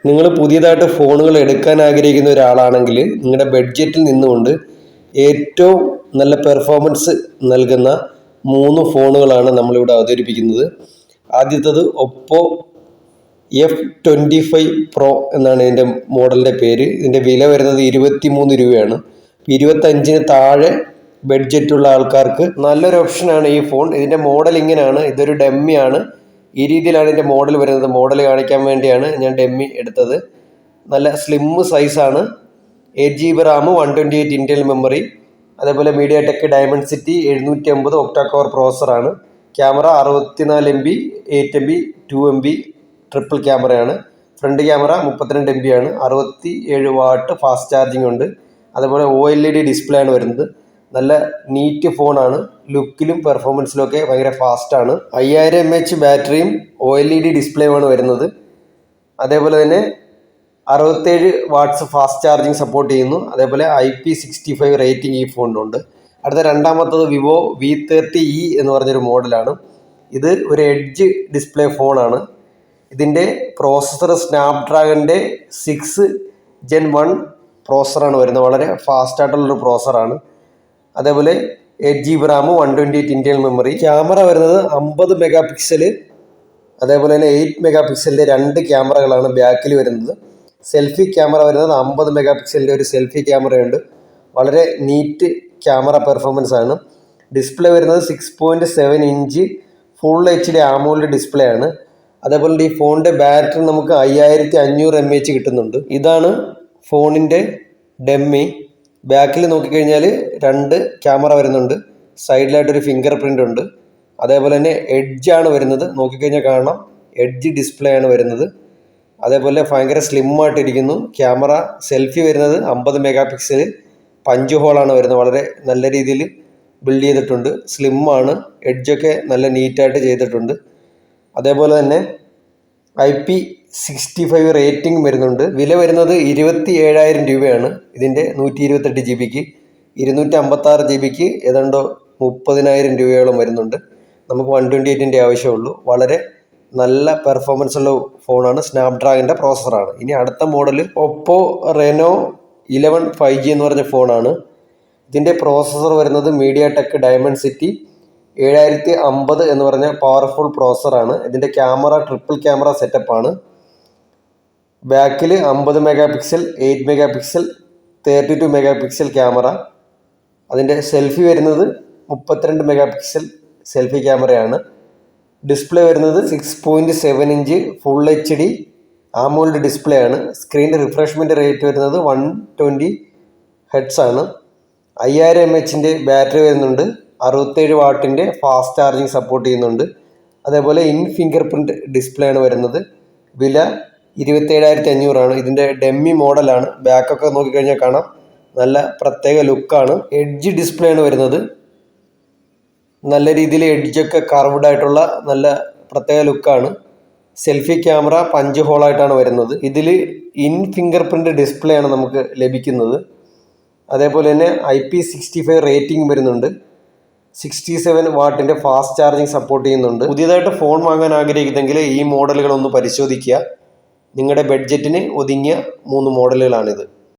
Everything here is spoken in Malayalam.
നിങ്ങൾ പുതിയതായിട്ട് ഫോണുകൾ എടുക്കാൻ ആഗ്രഹിക്കുന്ന ഒരാളാണെങ്കിൽ നിങ്ങളുടെ ബഡ്ജറ്റിൽ നിന്നുകൊണ്ട് ഏറ്റവും നല്ല പെർഫോമൻസ് നൽകുന്ന 3 ഫോണുകളാണ് നമ്മളിവിടെ അവതരിപ്പിക്കുന്നത്. ആദ്യത്തേത് ഒപ്പോ F25 Pro എന്നാണ് ഇതിൻ്റെ മോഡലിൻ്റെ പേര്. ഇതിൻ്റെ വില വരുന്നത് 23 രൂപയാണ്. 25-ന് താഴെ ബഡ്ജറ്റുള്ള ആൾക്കാർക്ക് നല്ലൊരു ഓപ്ഷനാണ് ഈ ഫോൺ. ഇതിൻ്റെ മോഡൽ ഇങ്ങനെയാണ്. ഇതൊരു ഡമ്മിയാണ്. ഈ രീതിയിലാണ് ഇതിൻ്റെ മോഡൽ വരുന്നത്. മോഡൽ കാണിക്കാൻ വേണ്ടിയാണ് ഞാൻ ഡമ്മി എടുത്തത്. നല്ല സ്ലിം സൈസാണ്. 8GB റാം, 128 ഇൻറ്റേർണൽ മെമ്മറി, അതേപോലെ MediaTek Dimensity 750 ഒക്ടാ കോർ പ്രോസറാണ്. Camera 64 MB, 8 MB, 2 MB triple ക്യാമറയാണ്. ഫ്രണ്ട് ക്യാമറ 32 MB ആണ്. 67 വാട്ട് ഫാസ്റ്റ് ചാർജിങ് ഉണ്ട്. അതേപോലെ OLED ഡിസ്പ്ലേ ആണ് വരുന്നത്. നല്ല നീറ്റ് ഫോണാണ്. ലുക്കിലും പെർഫോമൻസിലും ഒക്കെ ഭയങ്കര ഫാസ്റ്റാണ്. 5000 mAh ബാറ്ററിയും OLED ഡിസ്പ്ലേയുമാണ് വരുന്നത്. അതേപോലെ തന്നെ 67 വാട്ട്സ് ഫാസ്റ്റ് ചാർജിങ് സപ്പോർട്ട് ചെയ്യുന്നു. അതേപോലെ IP65 റേറ്റിംഗ് ഈ ഫോണിനുണ്ട്. അടുത്ത രണ്ടാമത്തത് വിവോ V30e എന്ന് പറഞ്ഞൊരു മോഡലാണ്. ഇത് ഒരു എഡ്ജ് ഡിസ്പ്ലേ ഫോണാണ്. ഇതിൻ്റെ പ്രോസസ്സർ സ്നാപ്ഡ്രാഗണിൻ്റെ 6 Gen 1 പ്രോസറാണ് വരുന്നത്. വളരെ ഫാസ്റ്റായിട്ടുള്ളൊരു പ്രോസറാണ്. അതേപോലെ 8GB RAM, 128 internal memory. Camera വരുന്നത് 50 മെഗാ പിക്സൽ, അതേപോലെ തന്നെ 8 മെഗാ പിക്സലിൻ്റെ 2 ക്യാമറകളാണ് ബാക്കിൽ വരുന്നത്. സെൽഫി ക്യാമറ വരുന്നത് 50 മെഗാ പിക്സലിൻ്റെ ഒരു സെൽഫി ക്യാമറയുണ്ട്. വളരെ നീറ്റ് ക്യാമറ പെർഫോമൻസ് ആണ്. ഡിസ്പ്ലേ വരുന്നത് 6.7 inch full HD AMOLED display ആണ്. അതേപോലെ ഈ ഫോണിൻ്റെ ബാറ്ററി നമുക്ക് 5500 mAh കിട്ടുന്നുണ്ട്. ഇതാണ് ഫോണിൻ്റെ ഡമ്മി. ബാക്കിൽ നോക്കിക്കഴിഞ്ഞാൽ 2 ക്യാമറ വരുന്നുണ്ട്. സൈഡിലായിട്ടൊരു ഫിംഗർ പ്രിൻ്റ് ഉണ്ട്. അതേപോലെ തന്നെ എഡ്ജാണ് വരുന്നത്. നോക്കിക്കഴിഞ്ഞാൽ കാണാം, എഡ്ജ് ഡിസ്പ്ലേ ആണ് വരുന്നത്. അതേപോലെ ഭയങ്കര സ്ലിം ആയിട്ടിരിക്കുന്നു. ക്യാമറ സെൽഫി വരുന്നത് 50 മെഗാ പിക്സൽ, പഞ്ച് ഹോളാണ് വരുന്നത്. വളരെ നല്ല രീതിയിൽ ബിൽഡ് ചെയ്തിട്ടുണ്ട്. സ്ലിം ആണ്. എഡ്ജൊക്കെ നല്ല നീറ്റായിട്ട് ചെയ്തിട്ടുണ്ട്. അതേപോലെ തന്നെ IP65 റേറ്റിംഗ് വരുന്നുണ്ട്. വില വരുന്നത് 27,000 രൂപയാണ്. ഇതിൻ്റെ 128 GB-ക്ക്. 256 GB-ക്ക് ഏതാണ്ട് 30,000 രൂപയോളം വരുന്നുണ്ട്. നമുക്ക് 128-ൻ്റെ ആവശ്യമുള്ളൂ. വളരെ നല്ല പെർഫോമൻസ് ഉള്ള ഫോണാണ്. സ്നാപ്ഡ്രാഗണിൻ്റെ പ്രോസസ്സറാണ്. ഇനി അടുത്ത മോഡൽ ഒപ്പോ Reno 11 5G എന്ന് പറഞ്ഞ ഫോണാണ്. ഇതിൻ്റെ പ്രോസസ്സർ വരുന്നത് MediaTek Dimensity 7050 എന്ന് പറഞ്ഞ പവർഫുൾ പ്രോസസ്സറാണ്. ഇതിൻ്റെ ക്യാമറ ട്രിപ്പിൾ ക്യാമറ സെറ്റപ്പാണ്. ബാക്കിൽ 50 mega pixel, 8 mega pixel, 32 mega pixel camera. അതിൻ്റെ സെൽഫി വരുന്നത് 32 മെഗാ പിക്സൽ സെൽഫി ക്യാമറയാണ്. ഡിസ്പ്ലേ വരുന്നത് 6.7 inch full HD AMOLED display ആണ്. സ്ക്രീനിൻ്റെ റിഫ്രഷ്മെൻറ്റ് റേറ്റ് വരുന്നത് 120 Hz ആണ്. 5000 mAh ബാറ്ററി വരുന്നുണ്ട്. 67 വാട്ടിൻ്റെ ഫാസ്റ്റ് ചാർജിങ് സപ്പോർട്ട് ചെയ്യുന്നുണ്ട്. അതേപോലെ ഇൻ ഫിംഗർ പ്രിൻറ്റ് ഡിസ്പ്ലേ ആണ് വരുന്നത്. വില 27,500 ആണ്. ഇതിൻ്റെ ഡെമ്മി മോഡലാണ്. ബാക്കൊക്കെ നോക്കിക്കഴിഞ്ഞാൽ കാണാം, നല്ല പ്രത്യേക ലുക്കാണ്. എഡ്ജ് ഡിസ്പ്ലേ ആണ് വരുന്നത്. നല്ല രീതിയിൽ എഡ്ജൊക്കെ കർവ്ഡ് ആയിട്ടുള്ള നല്ല പ്രത്യേക ലുക്കാണ്. സെൽഫി ക്യാമറ പഞ്ച് ഹോളായിട്ടാണ് വരുന്നത്. ഇതിൽ ഇൻ ഫിംഗർ പ്രിൻറ്റ് ഡിസ്പ്ലേ ആണ് നമുക്ക് ലഭിക്കുന്നത്. അതേപോലെ തന്നെ IP65 റേറ്റിംഗ് വരുന്നുണ്ട്. 67 വാട്ടിൻ്റെ ഫാസ്റ്റ് ചാർജിങ് സപ്പോർട്ട് ചെയ്യുന്നുണ്ട്. പുതിയതായിട്ട് ഫോൺ വാങ്ങാൻ ആഗ്രഹിക്കുന്നെങ്കിൽ ഈ മോഡലുകളൊന്ന് പരിശോധിക്കുക. നിങ്ങളുടെ ബഡ്ജറ്റിന് ഒതുങ്ങിയ 3 മോഡലുകളാണിത്.